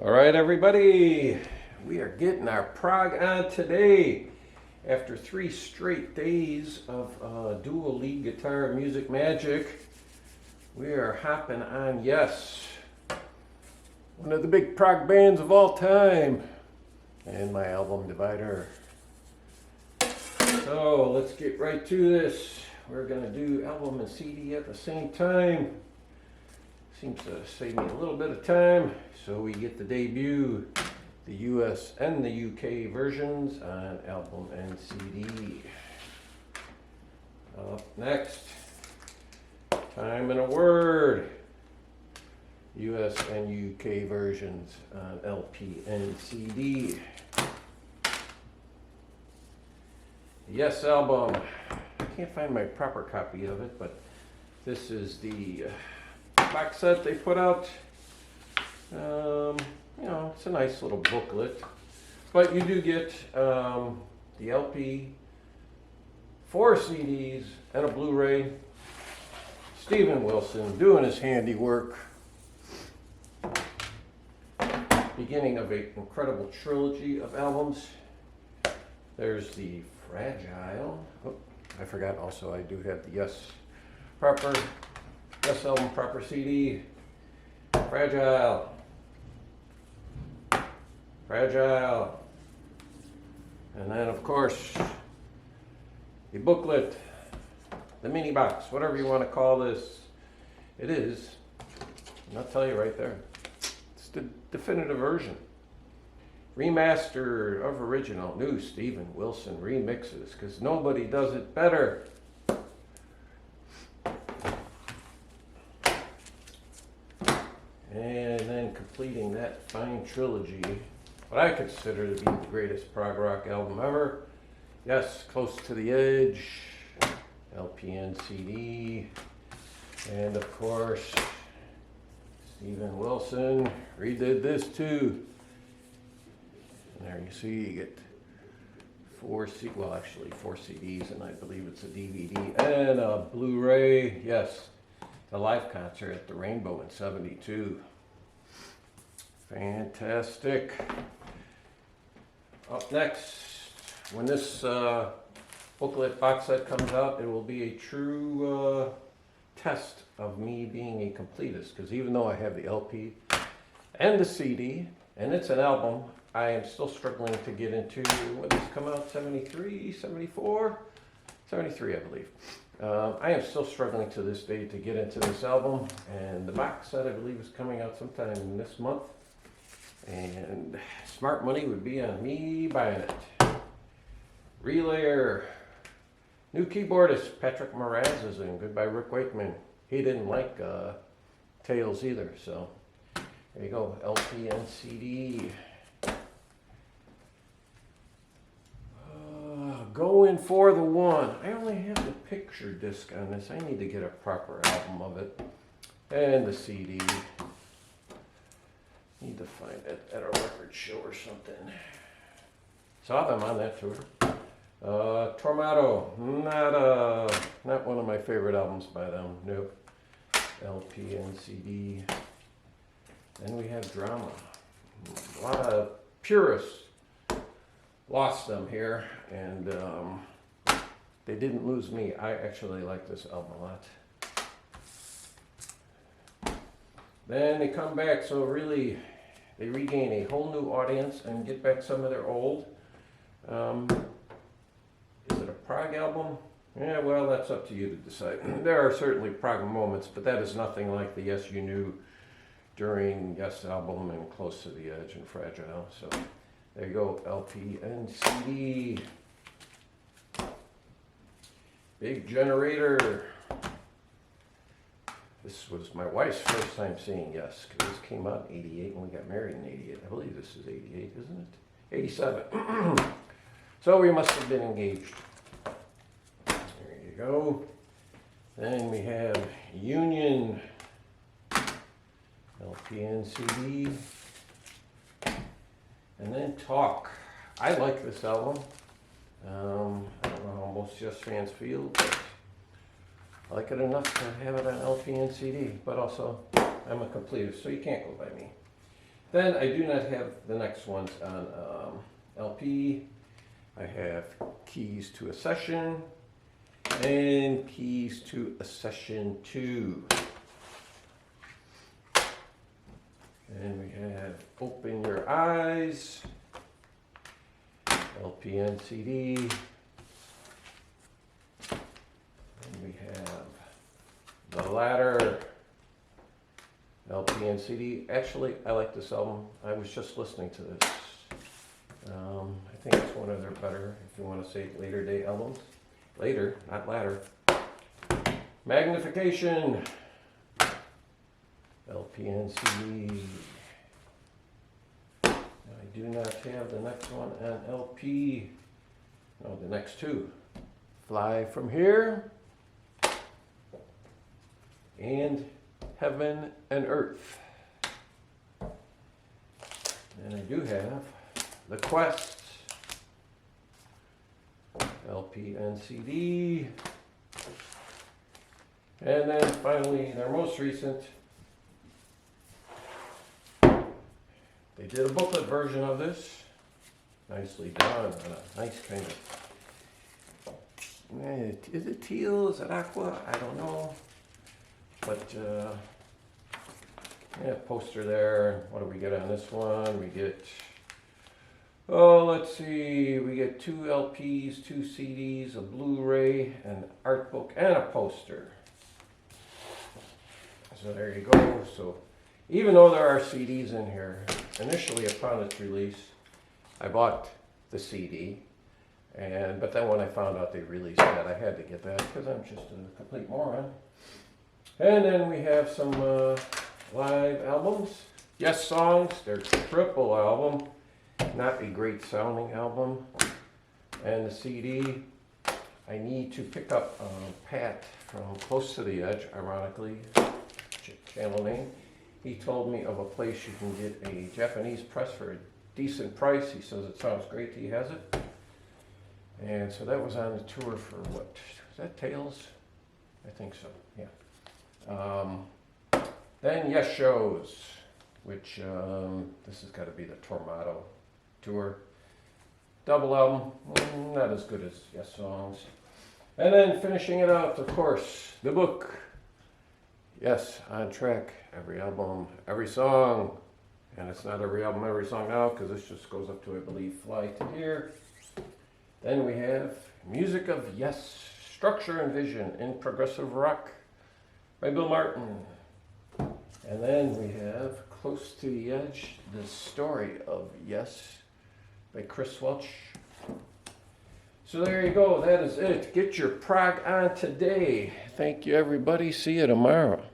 All right, everybody, we are getting our prog on today. After 3 straight days of dual lead guitar music magic, we are hopping on Yes, one of the big prog bands of all time, and my album Divider. So let's get right to this. We're going to do album and CD at the same time. Seems to save me a little bit of time, so we get the debut, the US and the UK versions on album and CD. Up next, Time and a Word, US and UK versions on LP and CD. The Yes album, I can't find my proper copy of it, but this is the box set they put out. You know, it's a nice little booklet, but you do get the LP, 4 CDs, and a Blu-ray. Steven Wilson doing his handiwork. Beginning of an incredible trilogy of albums. There's the Fragile. Oh, I forgot also I do have the Yes album proper CD. Fragile. And then of course the booklet, the mini box, whatever you want to call this. It is, and I'll tell you right there, it's the definitive version. Remaster of original, new Steven Wilson remixes, because nobody does it better. And then completing that fine trilogy, what I consider to be the greatest prog rock album ever. Yes, Close to the Edge, LP and CD, and of course, Steven Wilson redid this too. And there you see, you get 4 CDs, and I believe it's a DVD and a Blu-ray. Yes, the live concert at the Rainbow in '72. Fantastic. Up next, when this booklet box set comes out, it will be a true test of me being a completist, because even though I have the LP and the CD, and it's an album, I am still struggling to get into, when this come out, 73, 74? 73, I believe. I am still struggling to this day to get into this album, and the box set I believe is coming out sometime this month, and smart money would be on me buying it. Relayer, new keyboardist Patrick Moraz is in, goodbye Rick Wakeman. He didn't like Tails either, so there you go, LP and CD. Going for the one. I only have the picture disc on this. I need to get a proper album of it. And the CD. Need to find it at a record show or something. Saw them on that tour. Tormato. Not one of my favorite albums by them. Nope. LP and CD. Then we have Drama. A lot of purists lost them here, and they didn't lose me. I actually like this album a lot. Then they come back, so really they regain a whole new audience and get back some of their old. Is it a prog album? Yeah, well, that's up to you to decide. There are certainly prog moments, but that is nothing like the Yes You Knew during Yes album and Close to the Edge and Fragile. So there you go, LP and CD. Big Generator. This was my wife's first time seeing Yes, because this came out in '88 and we got married in '88. I believe this is '88, isn't it? '87. So we must have been engaged. There you go. Then we have Union, LP and CD. And then Talk. I like this album. I don't know how most Yes fans feel, but I like it enough to have it on LP and CD. But also, I'm a completist, so you can't go by me. Then I do not have the next ones on LP. I have Keys to a Session and Keys to a Session 2. And we have Open Your Eyes, LP and CD. And we have The Ladder, LP and CD. Actually, I like this album. I was just listening to this. I think it's one of their better, if you want to say later day albums. Later, not latter. Magnification, LP and CD. I do not have the next one on LP. No, the next two. Fly From Here and Heaven and Earth. And I do have The Quest, LP and CD. And then finally, their most recent, they did a booklet version of this. Nicely done on a nice kind of, is it teal, is it aqua? I don't know. But, yeah, poster there. What do we get on this one? We get, oh, let's see. We get 2 LPs, 2 CDs, a Blu-ray, an art book, and a poster. So there you go. So even though there are CDs in here, initially upon its release, I bought the CD. But then when I found out they released that, I had to get that because I'm just a complete moron. And then we have some live albums. Yes Songs, their triple album. Not a great sounding album. And the CD, I need to pick up Pat from Close to the Edge, ironically, channel name. He told me of a place you can get a Japanese press for a decent price. He says it sounds great, he has it. And so that was on the tour for what, is that Tales? I think so, yeah. Then Yes Shows, which this has got to be the Tormato tour. Double album, not as good as Yes Songs. And then finishing it out, of course, the book. Yes, On Track, every album, every song. And it's not every album, every song now, because this just goes up to, I believe, Fly to Here. Then we have Music of Yes, Structure and Vision in Progressive Rock by Bill Martin. And then we have Close to the Edge, The Story of Yes by Chris Welch. So there you go, that is it. Get your prog on today. Thank you, everybody. See you tomorrow.